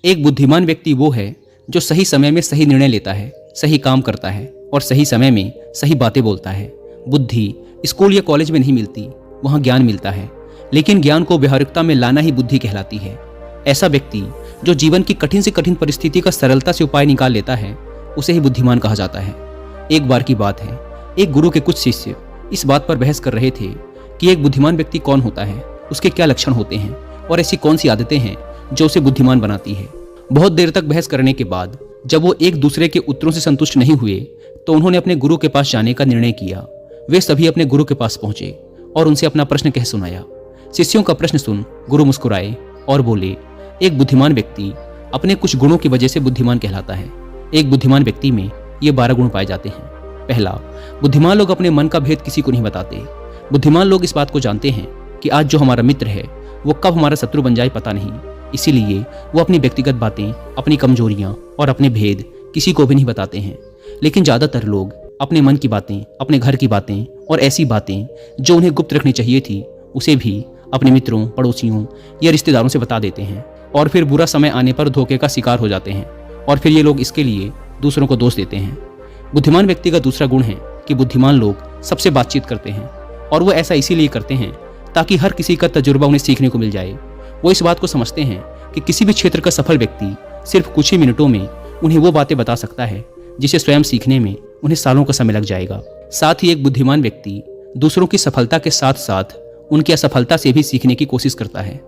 एक बुद्धिमान व्यक्ति वो है जो सही समय में सही निर्णय लेता है, सही काम करता है और सही समय में सही बातें बोलता है। बुद्धि स्कूल या कॉलेज में नहीं मिलती, वहाँ ज्ञान मिलता है, लेकिन ज्ञान को व्यावहारिकता में लाना ही बुद्धि कहलाती है। ऐसा व्यक्ति जो जीवन की कठिन से कठिन परिस्थिति का सरलता से उपाय निकाल लेता है, उसे ही बुद्धिमान कहा जाता है। एक बार की बात है, एक गुरु के कुछ शिष्य इस बात पर बहस कर रहे थे कि एक बुद्धिमान व्यक्ति कौन होता है, उसके क्या लक्षण होते हैं और ऐसी कौन सी आदतें हैं जो उसे बुद्धिमान बनाती है। बहुत देर तक बहस करने के बाद जब वो एक दूसरे के उत्तरों से संतुष्ट नहीं हुए तो उन्होंने अपने गुरु के पास जाने का निर्णय किया। वे सभी अपने गुरु के पास पहुंचे और उनसे अपना प्रश्न कह सुनाया। शिष्यों का प्रश्न सुन गुरु मुस्कुराए और बोले, एक बुद्धिमान व्यक्ति अपने कुछ गुणों की वजह से बुद्धिमान कहलाता है। एक बुद्धिमान व्यक्ति में ये 12 गुण पाए जाते हैं। पहला, बुद्धिमान लोग अपने मन का भेद किसी को नहीं बताते। बुद्धिमान लोग इस बात को जानते हैं कि आज जो हमारा मित्र है वो कब हमारा शत्रु बन जाए पता नहीं, इसीलिए वो अपनी व्यक्तिगत बातें, अपनी कमजोरियां और अपने भेद किसी को भी नहीं बताते हैं। लेकिन ज़्यादातर लोग अपने मन की बातें, अपने घर की बातें और ऐसी बातें जो उन्हें गुप्त रखनी चाहिए थी उसे भी अपने मित्रों, पड़ोसियों या रिश्तेदारों से बता देते हैं और फिर बुरा समय आने पर धोखे का शिकार हो जाते हैं और फिर ये लोग इसके लिए दूसरों को दोष देते हैं। बुद्धिमान व्यक्ति का दूसरा गुण है कि बुद्धिमान लोग सबसे बातचीत करते हैं और वो ऐसा इसीलिए करते हैं ताकि हर किसी का तजुर्बा उन्हें सीखने को मिल जाए। वो इस बात को समझते हैं कि किसी भी क्षेत्र का सफल व्यक्ति सिर्फ कुछ ही मिनटों में उन्हें वो बातें बता सकता है जिसे स्वयं सीखने में उन्हें सालों का समय लग जाएगा। साथ ही एक बुद्धिमान व्यक्ति दूसरों की सफलता के साथ साथ उनकी असफलता से भी सीखने की कोशिश करता है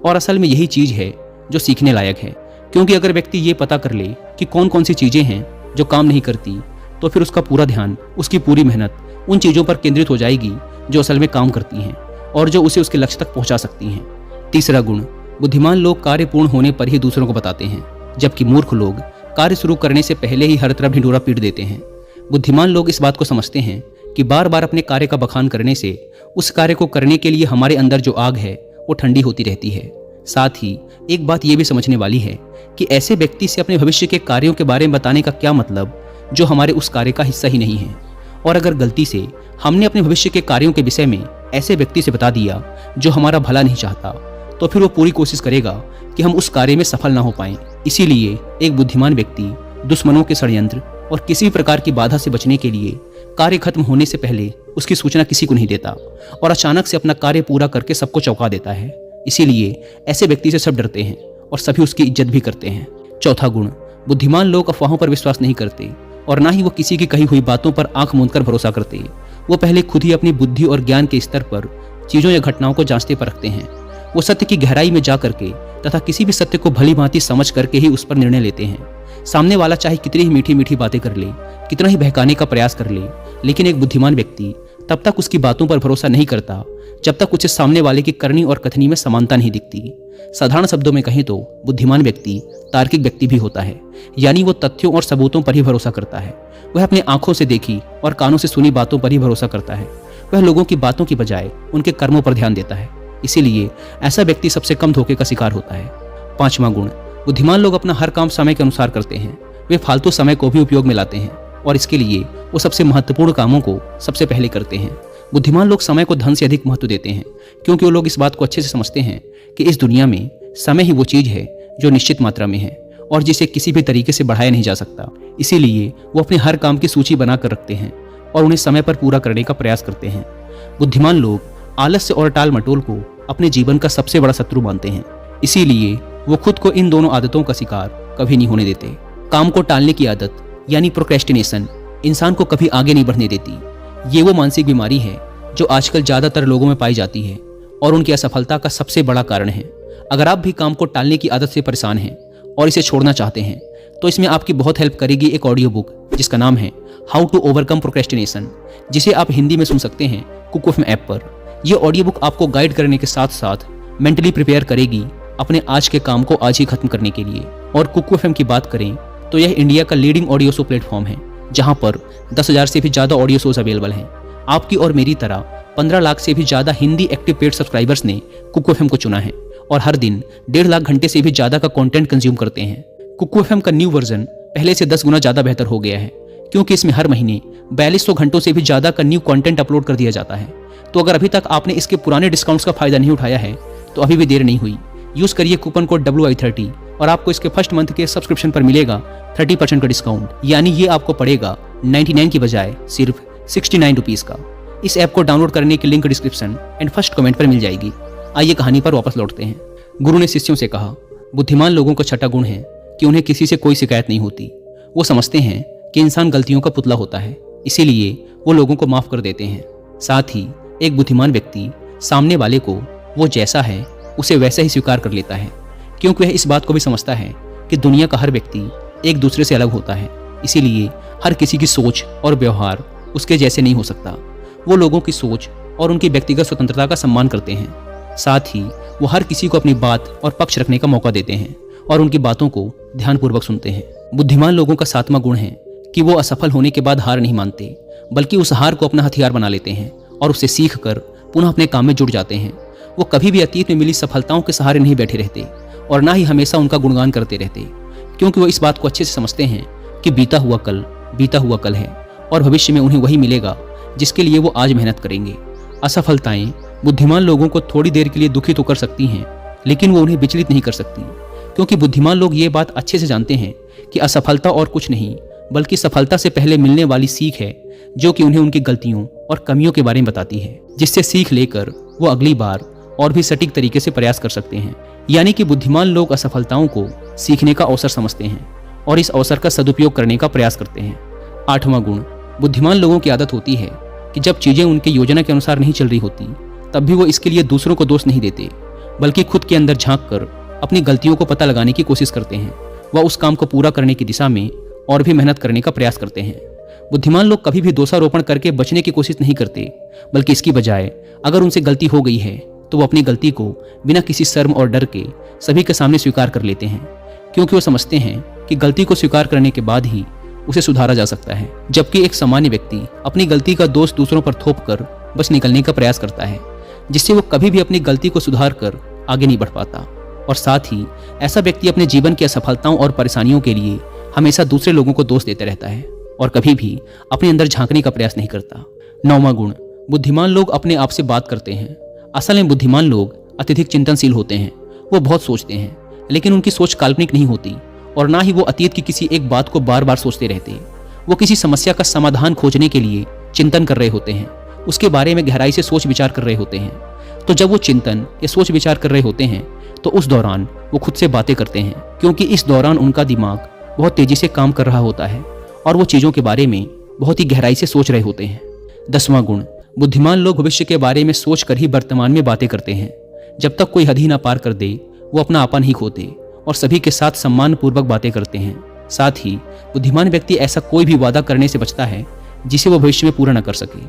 और असल में यही चीज है जो सीखने लायक है, क्योंकि अगर व्यक्ति ये पता कर ले कि कौन कौन सी चीजें हैं जो काम नहीं करती तो फिर उसका पूरा ध्यान, उसकी पूरी मेहनत उन चीजों पर केंद्रित हो जाएगी जो असल में काम करती हैं और जो उसे उसके लक्ष्य तक पहुंचा सकती हैं। तीसरा गुण, बुद्धिमान लोग कार्य पूर्ण होने पर ही दूसरों को बताते हैं, जबकि मूर्ख लोग कार्य शुरू करने से पहले ही हर तरफ ढिंढोरा पीट देते हैं। बुद्धिमान लोग इस बात को समझते हैं कि बार बार अपने कार्य का बखान करने से उस कार्य को करने के लिए हमारे अंदर जो आग है वो ठंडी होती रहती है। साथ ही एक बात ये भी समझने वाली है कि ऐसे व्यक्ति से अपने भविष्य के कार्यों के बारे में बताने का क्या मतलब जो हमारे उस कार्य का हिस्सा ही नहीं है। और अगर गलती से हमने अपने भविष्य के कार्यों के विषय में ऐसे व्यक्ति से बता दिया जो हमारा भला नहीं चाहता तो फिर वो पूरी कोशिश करेगा कि हम उस कार्य में सफल ना हो पाएं। इसीलिए एक बुद्धिमान व्यक्ति दुश्मनों के षड्यंत्र और किसी भी प्रकार की बाधा से बचने के लिए कार्य खत्म होने से पहले उसकी सूचना किसी को नहीं देता और अचानक से अपना कार्य पूरा करके सबको चौंका देता है। इसीलिए ऐसे व्यक्ति से सब डरते हैं और सभी उसकी इज्जत भी करते हैं। चौथा गुण, बुद्धिमान लोग अफवाहों पर विश्वास नहीं करते और ना ही वो किसी की कही हुई बातों पर आंख मूंद कर भरोसा करते। वो पहले खुद ही अपनी बुद्धि और ज्ञान के स्तर पर चीजों या घटनाओं को जांचते परखते हैं। वो सत्य की गहराई में जा करके तथा किसी भी सत्य को भली भांति समझ करके ही उस पर निर्णय लेते हैं। सामने वाला चाहे कितनी ही मीठी मीठी बातें कर ले, कितना ही बहकाने का प्रयास कर ले, लेकिन एक बुद्धिमान व्यक्ति तब तक उसकी बातों पर भरोसा नहीं करता जब तक उसे सामने वाले की करनी और कथनी में समानता नहीं दिखती। साधारण शब्दों में कहें तो बुद्धिमान व्यक्ति तार्किक व्यक्ति भी होता है, यानी वो तथ्यों और सबूतों पर ही भरोसा करता है। वह अपने आंखों से देखी और कानों से सुनी बातों पर ही भरोसा करता है। वह लोगों की बातों की बजाय उनके कर्मों पर ध्यान देता है। इसीलिए ऐसा व्यक्ति सबसे कम धोखे का शिकार होता है। पांचवा गुण, बुद्धिमान लोग अपना हर काम समय के अनुसार करते हैं। वे फालतू समय को भी उपयोग में लाते हैं और इसके लिए वो सबसे महत्वपूर्ण कामों को सबसे पहले करते हैं। बुद्धिमान लोग समय को धन से अधिक महत्व देते हैं, क्योंकि वो लोग इस बात को अच्छे से समझते हैं कि इस दुनिया में समय ही वो चीज है जो निश्चित मात्रा में है और जिसे किसी भी तरीके से बढ़ाया नहीं जा सकता। इसीलिए वो अपने हर काम की सूची बनाकर रखते हैं और उन्हें समय पर पूरा करने का प्रयास करते हैं। बुद्धिमान लोग आलस्य और टाल मटोल को अपने जीवन का सबसे बड़ा शत्रु मानते हैं। इसीलिए वो खुद को इन दोनों आदतों का शिकार कभी नहीं होने देते। काम को टालने की आदत यानी प्रोक्रेस्टिनेशन इंसान को कभी आगे नहीं बढ़ने देती। ये वो मानसिक बीमारी है जो आजकल ज्यादातर लोगों में पाई जाती है और उनकी असफलता का सबसे बड़ा कारण है। अगर आप भी काम को टालने की आदत से परेशान हैं और इसे छोड़ना चाहते हैं तो इसमें आपकी बहुत हेल्प करेगी एक ऑडियो बुक जिसका नाम है हाउ टू ओवरकम प्रोक्रेस्टिनेशन, जिसे आप हिंदी में सुन सकते हैं कुक एफएम ऐप पर। यह ऑडियो बुक आपको गाइड करने के साथ साथ मेंटली प्रिपेयर करेगी अपने आज के काम को आज ही खत्म करने के लिए। और कुक एफएम की बात करें तो यह इंडिया का लीडिंग ऑडियो शो प्लेटफॉर्म है जहां पर 10,000 से भी ज्यादा ऑडियो शोज अवेलेबल हैं। आपकी और मेरी तरह 15 लाख से भी ज्यादा हिंदी एक्टिव पेड सब्सक्राइबर्स ने कुक एफएम को चुना है और हर दिन 1.5 लाख घंटे से भी ज्यादा का कंटेंट कंज्यूम करते हैं। कुक एफएम का न्यू वर्जन पहले से 10 गुना ज्यादा बेहतर हो गया है, क्योंकि इसमें हर महीने 4200 घंटों से भी ज्यादा का न्यू कंटेंट अपलोड कर दिया जाता है। तो अगर अभी तक आपने इसके पुराने डिस्काउंट्स का फायदा नहीं उठाया है तो अभी भी देर नहीं हुई। यूज करिए कूपन कोड WI30 और आपको इसके फर्स्ट मंथ के सब्सक्रिप्शन पर मिलेगा 30% का डिस्काउंट, यानी ये आपको पड़ेगा 99 की बजाय सिर्फ 69 रुपीज़ का। इस ऐप को डाउनलोड करने की link description and first comment पर मिल जाएगी। आइए कहानी पर वापस लौटते हैं। गुरु ने शिष्यों से कहा, बुद्धिमान लोगों का छठा गुण है कि उन्हें किसी से कोई शिकायत नहीं होती। वो समझते हैं कि इंसान गलतियों का पुतला होता है, इसीलिए वो लोगों को माफ कर देते हैं। साथ ही एक बुद्धिमान व्यक्ति सामने वाले को वो जैसा है उसे वैसा ही स्वीकार कर लेता है, क्योंकि वह इस बात को भी समझता है कि दुनिया का हर व्यक्ति एक दूसरे से अलग होता है, इसीलिए हर किसी की सोच और व्यवहार उसके जैसे नहीं हो सकता। वो लोगों की सोच और उनकी व्यक्तिगत स्वतंत्रता का सम्मान करते हैं। साथ ही वो हर किसी को अपनी बात और पक्ष रखने का मौका देते हैं और उनकी बातों को ध्यानपूर्वक सुनते हैं। बुद्धिमान लोगों का सातवां गुण है कि वो असफल होने के बाद हार नहीं मानते, बल्कि उस हार को अपना हथियार बना लेते हैं और उससे सीख कर पुनः अपने काम में जुट जाते हैं। वो कभी भी अतीत में मिली सफलताओं के सहारे नहीं बैठे रहते और ना ही हमेशा उनका गुणगान करते रहते, क्योंकि वो इस बात को अच्छे से समझते हैं कि बीता हुआ कल है और भविष्य में उन्हें वही मिलेगा जिसके लिए वो आज मेहनत करेंगे। असफलताएं बुद्धिमान लोगों को थोड़ी देर के लिए दुखी तो कर सकती हैं, लेकिन वो उन्हें विचलित नहीं कर सकती, क्योंकि बुद्धिमान लोग ये बात अच्छे से जानते हैं कि असफलता और कुछ नहीं बल्कि सफलता से पहले मिलने वाली सीख है, जो कि उन्हें उनकी गलतियों और कमियों के बारे में बताती है, जिससे सीख लेकर वो अगली बार और भी सटीक तरीके से प्रयास कर सकते हैं। यानी कि बुद्धिमान लोग असफलताओं को सीखने का अवसर समझते हैं और इस अवसर का सदुपयोग करने का प्रयास करते हैं। आठवां गुण, बुद्धिमान लोगों की आदत होती है कि जब चीजें उनके योजना के अनुसार नहीं चल रही होती, तब भी वो इसके लिए दूसरों को दोष नहीं देते, बल्कि खुद के अंदर झांक कर अपनी गलतियों को पता लगाने की कोशिश करते हैं। वह उस काम को पूरा करने की दिशा में और भी मेहनत करने का प्रयास करते हैं। बुद्धिमान लोग कभी भी दोषारोपण करके बचने की कोशिश नहीं करते, बल्कि इसकी बजाय अगर उनसे गलती हो गई है तो वो अपनी गलती को बिना किसी शर्म और डर के सभी के सामने स्वीकार कर लेते हैं, क्योंकि वो समझते हैं कि गलती को स्वीकार करने के बाद ही उसे सुधारा जा सकता है। जबकि एक सामान्य व्यक्ति अपनी गलती का दोष दूसरों पर थोप कर बच निकलने का प्रयास करता है, जिससे वो कभी भी अपनी गलती को सुधार कर आगे नहीं बढ़ पाता। और साथ ही ऐसा व्यक्ति अपने जीवन की असफलताओं और परेशानियों के लिए हमेशा दूसरे लोगों को दोष देते रहता है और कभी भी अपने अंदर झांकने का प्रयास नहीं करता। नौवां गुण, बुद्धिमान लोग अपने आप से बात करते हैं। असल में बुद्धिमान लोग अत्यधिक चिंतनशील होते हैं। वो बहुत सोचते हैं, लेकिन उनकी सोच काल्पनिक नहीं होती और ना ही वो अतीत की किसी एक बात को बार बार सोचते रहते। वो किसी समस्या का समाधान खोजने के लिए चिंतन कर रहे होते हैं, उसके बारे में गहराई से सोच विचार कर रहे होते हैं। तो जब वो चिंतन या सोच विचार कर रहे होते हैं तो उस दौरान वो खुद से बातें करते हैं, क्योंकि इस दौरान उनका दिमाग बहुत तेजी से काम कर रहा होता है और वो चीज़ों के बारे में बहुत ही गहराई से सोच रहे होते हैं। 10वां गुण, बुद्धिमान लोग भविष्य के बारे में सोच कर ही वर्तमान में बातें करते हैं। जब तक कोई हद ही ना पार कर दे, वो अपना आपा नहीं खोते और सभी के साथ सम्मानपूर्वक बातें करते हैं। साथ ही बुद्धिमान व्यक्ति ऐसा कोई भी वादा करने से बचता है जिसे वो भविष्य में पूरा न कर सके।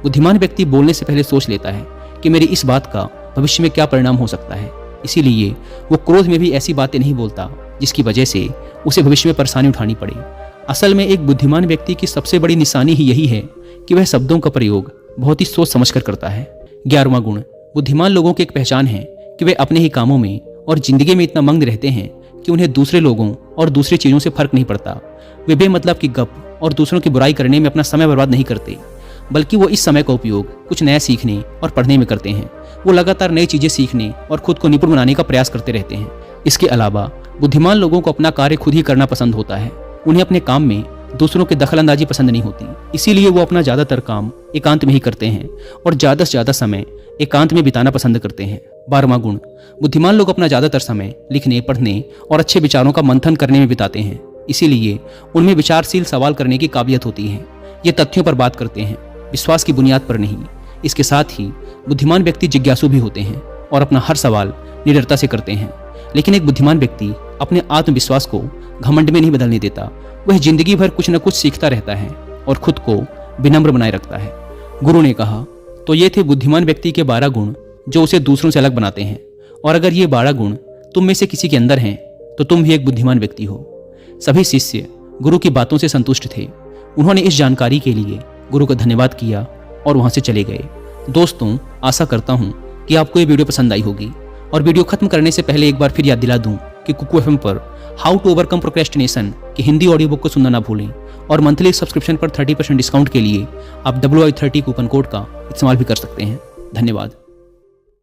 बुद्धिमान व्यक्ति बोलने से पहले सोच लेता है कि मेरी इस बात का भविष्य में क्या परिणाम हो सकता है, इसीलिए वो क्रोध में भी ऐसी बातें नहीं बोलता जिसकी वजह से उसे भविष्य में परेशानी उठानी पड़े। असल में एक बुद्धिमान व्यक्ति की सबसे बड़ी निशानी ही यही है कि वह शब्दों का प्रयोग बहुत ही सोच समझकर करता है। 11वां गुण, बुद्धिमान लोगों की एक पहचान है कि वे अपने ही कामों में और जिंदगी में इतना मग्न रहते हैं कि उन्हें दूसरे लोगों और दूसरी चीज़ों से फर्क नहीं पड़ता। वे बेमतलब की गप और दूसरों की बुराई करने में अपना समय बर्बाद नहीं करते, बल्कि वो इस समय का उपयोग कुछ नया सीखने और पढ़ने में करते हैं। वो लगातार नई चीज़ें सीखने और खुद को निपुण बनाने का प्रयास करते रहते हैं। इसके अलावा बुद्धिमान लोगों को अपना कार्य खुद ही करना पसंद होता है। उन्हें अपने काम में दूसरों की दखलंदाजी पसंद नहीं होती, इसीलिए वो अपना ज़्यादातर काम एकांत में ही करते हैं और ज़्यादा से ज़्यादा समय एकांत में बिताना पसंद करते हैं। 12वां गुण, बुद्धिमान लोग अपना ज़्यादातर समय लिखने, पढ़ने और अच्छे विचारों का मंथन करने में बिताते हैं, इसीलिए उनमें विचारशील सवाल करने की काबिलियत होती है। ये तथ्यों पर बात करते हैं, विश्वास की बुनियाद पर नहीं। इसके साथ ही बुद्धिमान व्यक्ति जिज्ञासु भी होते हैं और अपना हर सवाल निडरता से करते हैं। लेकिन एक बुद्धिमान व्यक्ति अपने आत्मविश्वास को घमंड में नहीं बदलने देता। वह जिंदगी भर कुछ न कुछ सीखता रहता है और खुद को विनम्र बनाए रखता है। गुरु ने कहा, तो ये थे बुद्धिमान व्यक्ति के 12 गुण जो उसे दूसरों से अलग बनाते हैं। और अगर ये 12 गुण तुम में से किसी के अंदर हैं तो तुम भी एक बुद्धिमान व्यक्ति हो। सभी शिष्य गुरु की बातों से संतुष्ट थे। उन्होंने इस जानकारी के लिए गुरु का धन्यवाद किया और वहां से चले गए। दोस्तों, आशा करता हूं कि आपको ये वीडियो पसंद आई होगी। और वीडियो खत्म करने से पहले एक बार फिर याद दिला दूं कि कुकू एफएम पर हाउ टू ओवरकम प्रोक्रेस्टिनेशन की हिंदी ऑडियो बुक को सुनना ना भूलें। और मंथली सब्सक्रिप्शन पर 30% डिस्काउंट के लिए आप WI30 कूपन कोड का इस्तेमाल भी कर सकते हैं। धन्यवाद।